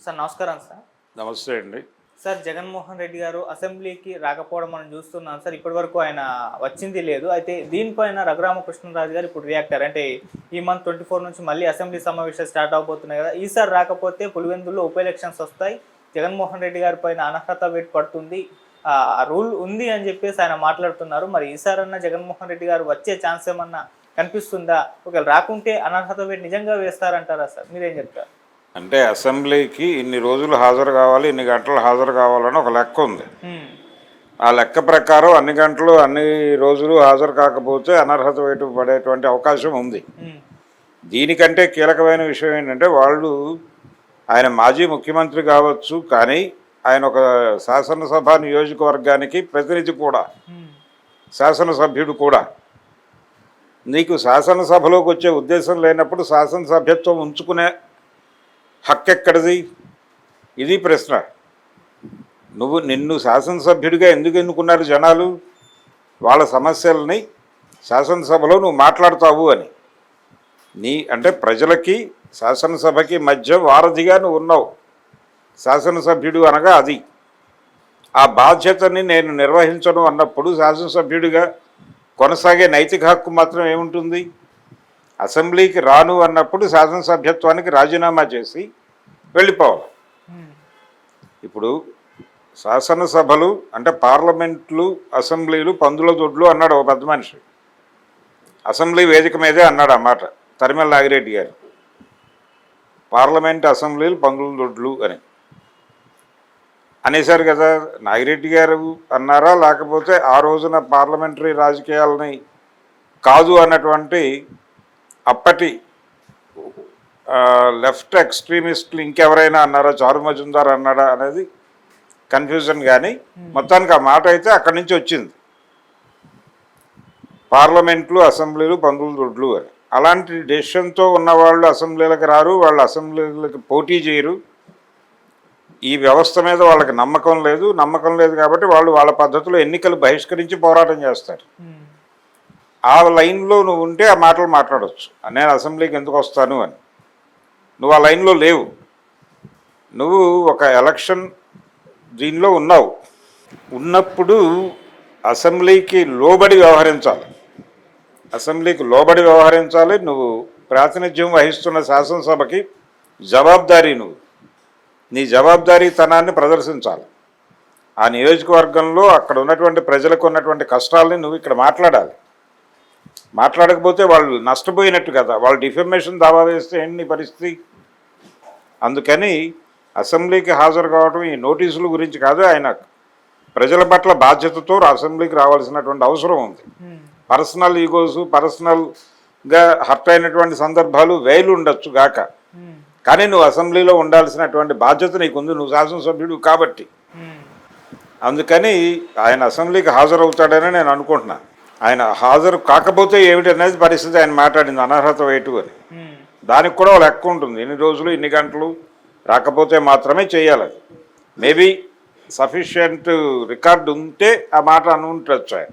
Sir నమస్కారం sir. నమస్తే అండి. సార్ జగన్మోహన్ రెడ్డి గారు అసెంబ్లీకి రాకపోవడం మనం చూస్తున్నాం సార్. ఇప్పటివరకు ఆయన వచ్చింది లేదు. అయితే దీనిపైన రఘురామకృష్ణరాజు గారు ఇప్పుడు రియాక్ట్ అయ్యారు. అంటే ఈ మంత్ 24 నుంచి మళ్ళీ అసెంబ్లీ సమావేశాలు స్టార్ట్ అవబోతున్నాయి కదా. ఈసారి రాకపోతే పులివెందుల్లో ఉప ఎలక్షన్స్ వస్తాయి. జగన్మోహన్ రెడ్డి గారి పైన అనర్హత వేటు పడుతుంది, రూల్ ఉంది అని చెప్పేసి ఆయన మాట్లాడుతున్నారు. మరి ఈసారన్నా జగన్మోహన్ రెడ్డి గారు వచ్చే ఛాన్స్ ఏమన్నా కనిపిస్తుందా? ఒకవేళ రాకుంటే అనర్హత వేటు నిజంగా వేస్తారంటారా సార్? మీరేం చెప్తారు? అంటే అసెంబ్లీకి ఇన్ని రోజులు హాజరు కావాలి, ఇన్ని గంటలు హాజరు కావాలని ఒక లెక్క ఉంది. ఆ లెక్క ప్రకారం అన్ని గంటలు అన్ని రోజులు హాజరు కాకపోతే అనర్హత వేటు పడేటువంటి అవకాశం ఉంది. దీనికంటే కీలకమైన విషయం ఏంటంటే ఆయన మాజీ ముఖ్యమంత్రి కావచ్చు, కానీ ఆయన ఒక శాసనసభ నియోజకవర్గానికి ప్రతినిధి కూడా, శాసనసభ్యుడు కూడా. నీకు శాసనసభలోకి వచ్చే ఉద్దేశం లేనప్పుడు శాసనసభ్యత్వం ఉంచుకునే హక్కు ఎక్కడిది? ఇది ప్రశ్న. నిన్ను శాసనసభ్యుడిగా ఎందుకు ఎన్నుకున్నారు జనాలు? వాళ్ళ సమస్యలని శాసనసభలో నువ్వు మాట్లాడతావు అని. అంటే ప్రజలకి శాసనసభకి మధ్య వారధిగా నువ్వు ఉన్నావు. శాసనసభ్యుడు అనగా అది. ఆ బాధ్యతని నేను నిర్వహించను అన్నప్పుడు శాసనసభ్యుడిగా కొనసాగే నైతిక హక్కు మాత్రం ఏముంటుంది? అసెంబ్లీకి రాను అన్నప్పుడు శాసనసభ్యత్వానికి రాజీనామా చేసి వెళ్ళిపోవాలి. ఇప్పుడు శాసనసభలు అంటే పార్లమెంట్లు, అసెంబ్లీలు పందుల దొడ్లు అన్నాడు ఒక పెద్ద మనిషి. అసెంబ్లీ వేదిక మీదే అన్నాడు ఆ మాట తరిమల నాగిరెడ్డి గారు. పార్లమెంట్, అసెంబ్లీలు పందుల దొడ్లు అనేసారు కదా. నాగిరెడ్డి గారు అన్నారా, లేకపోతే ఆ రోజున పార్లమెంటరీ రాజకీయాలని కాదు అన్నటువంటి అప్పటి లెఫ్ట్ ఎక్స్ట్రీమిస్టులు ఇంకెవరైనా అన్నారా, చారు మజుందార్ అన్నాడా అనేది కన్ఫ్యూజన్. కానీ మొత్తానికి ఆ మాట అయితే అక్కడి నుంచి వచ్చింది. పార్లమెంట్లు, అసెంబ్లీలు పందుల దొడ్లు అని. అలాంటి డెసిషన్తో ఉన్నవాళ్ళు అసెంబ్లీలకు రారు, వాళ్ళు అసెంబ్లీలకు పోటీ చేయరు. ఈ వ్యవస్థ మీద వాళ్ళకి నమ్మకం లేదు కాబట్టి వాళ్ళు వాళ్ళ పద్ధతిలో ఎన్నికలు బహిష్కరించి పోరాటం చేస్తారు. ఆ లైన్లో నువ్వు ఉంటే ఆ మాటలు మాట్లాడవచ్చు. నేను అసెంబ్లీకి ఎందుకు వస్తాను అని. నువ్వు ఆ లైన్లో లేవు. నువ్వు ఒక ఎలక్షన్ దీనిలో ఉన్నావు. ఉన్నప్పుడు అసెంబ్లీకి లోబడి వ్యవహరించాలి. నువ్వు ప్రాతినిధ్యం వహిస్తున్న శాసనసభకి జవాబుదారీ. నీ జవాబుదారీతనాన్ని ప్రదర్శించాలి. ఆ నియోజకవర్గంలో అక్కడ ఉన్నటువంటి ప్రజలకు ఉన్నటువంటి కష్టాలని నువ్వు ఇక్కడ మాట్లాడాలి. మాట్లాడకపోతే వాళ్ళు నష్టపోయినట్టు కదా. వాళ్ళు డిఫెమేషన్ దావా వేస్తే ఏంటి పరిస్థితి? అందుకని అసెంబ్లీకి హాజరు కావడం ఈ నోటీసుల గురించి కాదు, ఆయన ప్రజల పట్ల బాధ్యతతో అసెంబ్లీకి రావాల్సినటువంటి అవసరం ఉంది. పర్సనల్ ఈగోస్, పర్సనల్గా హర్ట్ అయినటువంటి సందర్భాలు వేలు ఉండొచ్చు గాక, కానీ నువ్వు అసెంబ్లీలో ఉండాల్సినటువంటి బాధ్యత నీకుంది. నువ్వు శాసనసభ్యుడు కాబట్టి. అందుకని ఆయన అసెంబ్లీకి హాజరవుతాడని నేను అనుకుంటున్నాను. ఆయన హాజరు కాకపోతే ఏమిటి అనేది పరిస్థితి ఆయన మాట్లాడింది, అనర్హత వేటు అని. దానికి కూడా ఒక లెక్క ఉంటుంది. ఎన్ని రోజులు, ఇన్ని గంటలు రాకపోతే మాత్రమే చేయాలి. మేబీ సఫిషియంట్ రికార్డు ఉంటే ఆ మాట అనుకుంటచ్చు ఆయన.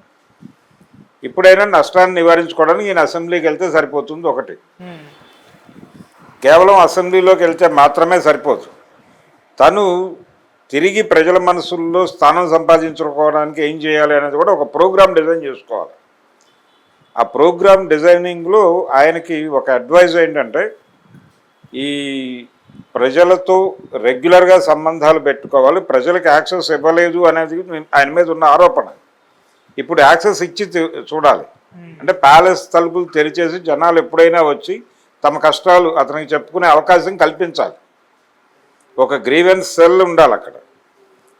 ఇప్పుడైనా నష్టాన్ని నివారించుకోవడానికి ఈయన అసెంబ్లీకి వెళ్తే సరిపోతుంది. ఒకటి, కేవలం అసెంబ్లీలోకి వెళ్తే మాత్రమే సరిపోదు. తను తిరిగి ప్రజల మనసుల్లో స్థానం సంపాదించుకోవడానికి ఏం చేయాలి అనేది కూడా ఒక ప్రోగ్రామ్ డిజైన్ చేసుకోవాలి. ఆ ప్రోగ్రామ్ డిజైనింగ్లో ఆయనకి ఒక అడ్వైజ్ ఏంటంటే, ఈ ప్రజలతో రెగ్యులర్గా సంబంధాలు పెట్టుకోవాలి. ప్రజలకు యాక్సెస్ ఇవ్వలేదు అనేది ఆయన మీద ఉన్న ఆరోపణ. ఇప్పుడు యాక్సెస్ ఇచ్చి చూడాలి. అంటే ప్యాలెస్ తలుపులు తెరిచేసి జనాలు ఎప్పుడైనా వచ్చి తమ కష్టాలు అతనికి చెప్పుకునే అవకాశం కల్పించాలి. ఒక గ్రీవెన్స్ సెల్ ఉండాలి అక్కడ.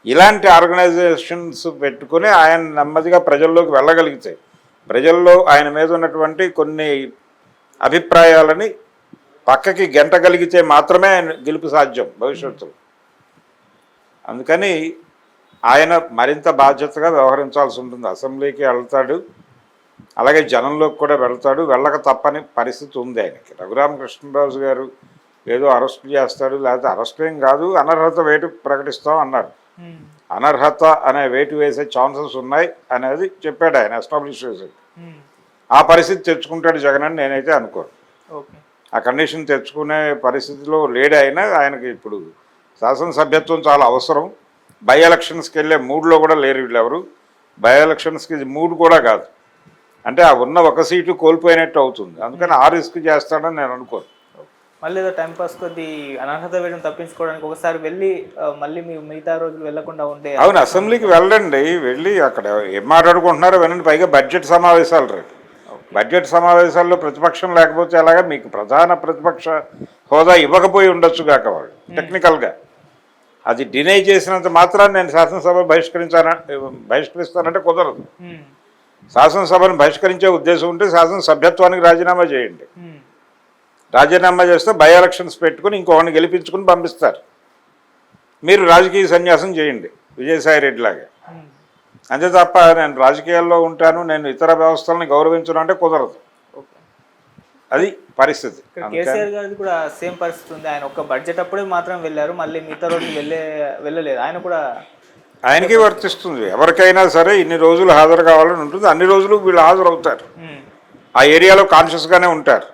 ఇలాంటి ఆర్గనైజేషన్స్ పెట్టుకుని ఆయన నెమ్మదిగా ప్రజల్లోకి వెళ్ళగలిగితే, ప్రజల్లో ఆయన మీద ఉన్నటువంటి కొన్ని అభిప్రాయాలని పక్కకి గెంటగలిగితే మాత్రమే ఆయన గెలుపు సాధ్యం భవిష్యత్తులో. అందుకని ఆయన మరింత బాధ్యతగా వ్యవహరించాల్సి ఉంటుంది. అసెంబ్లీకి వెళ్తాడు, అలాగే జనంలోకి కూడా వెళ్తాడు. వెళ్ళక తప్పని పరిస్థితి ఉంది ఆయనకి. రఘురామకృష్ణరాజు గారు ఏదో అరెస్ట్ చేస్తాడు, లేకపోతే అరెస్ట్ ఏం కాదు, అనర్హత వేటు ప్రకటిస్తాం అన్నారు. అనర్హత అనే వేటు వేసే ఛాన్సెస్ ఉన్నాయి అనేది చెప్పాడు ఆయన, ఎస్టాబ్లిష్ చేసి. ఆ పరిస్థితి తెచ్చుకుంటాడు జగన్ అని నేనైతే అనుకోను. ఆ కండిషన్ తెచ్చుకునే పరిస్థితిలో లేడు ఆయన. ఆయనకి ఇప్పుడు శాసనసభ్యత్వం చాలా అవసరం. బై ఎలక్షన్స్కి వెళ్ళే మూడ్లో కూడా లేరు వీళ్ళెవరు. బై ఎలక్షన్స్కి మూడ్ కూడా కాదు. అంటే ఆ ఉన్న ఒక సీటు కోల్పోయినట్టు అవుతుంది. అందుకని ఆ రిస్క్ చేస్తాడని నేను అనుకోను. మళ్ళీ ఏదో టైంపాస్ కొద్ది అనర్హత వేయడం తప్పించుకోవడానికి ఒకసారి వెళ్ళి మళ్ళీ మీ మిగతా రోజులు వెళ్లకుండా ఉండే. అవును, అసెంబ్లీకి వెళ్ళండి, వెళ్ళి అక్కడ ఏం మాట్లాడుకుంటున్నారో వినండి. పైగా బడ్జెట్ సమావేశాలు రేపు. బడ్జెట్ సమావేశాల్లో ప్రతిపక్షం లేకపోతే ఎలాగా? మీకు ప్రధాన ప్రతిపక్ష హోదా ఇవ్వకపోయి ఉండొచ్చు కాక వాళ్ళు టెక్నికల్గా. అది డినై చేసినంత మాత్రాన్ని నేను శాసనసభ బహిష్కరిస్తానంటే కుదరదు. శాసనసభను బహిష్కరించే ఉద్దేశం ఉంటే శాసనసభ్యత్వానికి రాజీనామా చేయండి. రాజీనామా చేస్తే బై ఎలక్షన్స్ పెట్టుకుని ఇంకొకరిని గెలిపించుకుని పంపిస్తారు. మీరు రాజకీయ సన్యాసం చేయండి విజయసాయి రెడ్డి లాగా. అంతే తప్ప నేను రాజకీయాల్లో ఉంటాను, నేను ఇతర వ్యవస్థలను గౌరవించను అంటే కుదరదు. అది పరిస్థితి. కేసీఆర్ గారిది కూడా సేమ్ పరిస్థితి ఉంది. ఆయన ఒక్క బడ్జెట్ అప్పుడే మాత్రం వెళ్ళారు, మళ్ళీ మిగతా రోజులు వెళ్ళలేదు. ఆయన కూడా ఆయనకి వర్తిస్తుంది. ఎవరికైనా సరే ఇన్ని రోజులు హాజరు కావాలని ఉంటుంది. అన్ని రోజులు వీళ్ళు హాజరు అవుతారు. ఆ ఏరియాలో కాన్షియస్గానే ఉంటారు.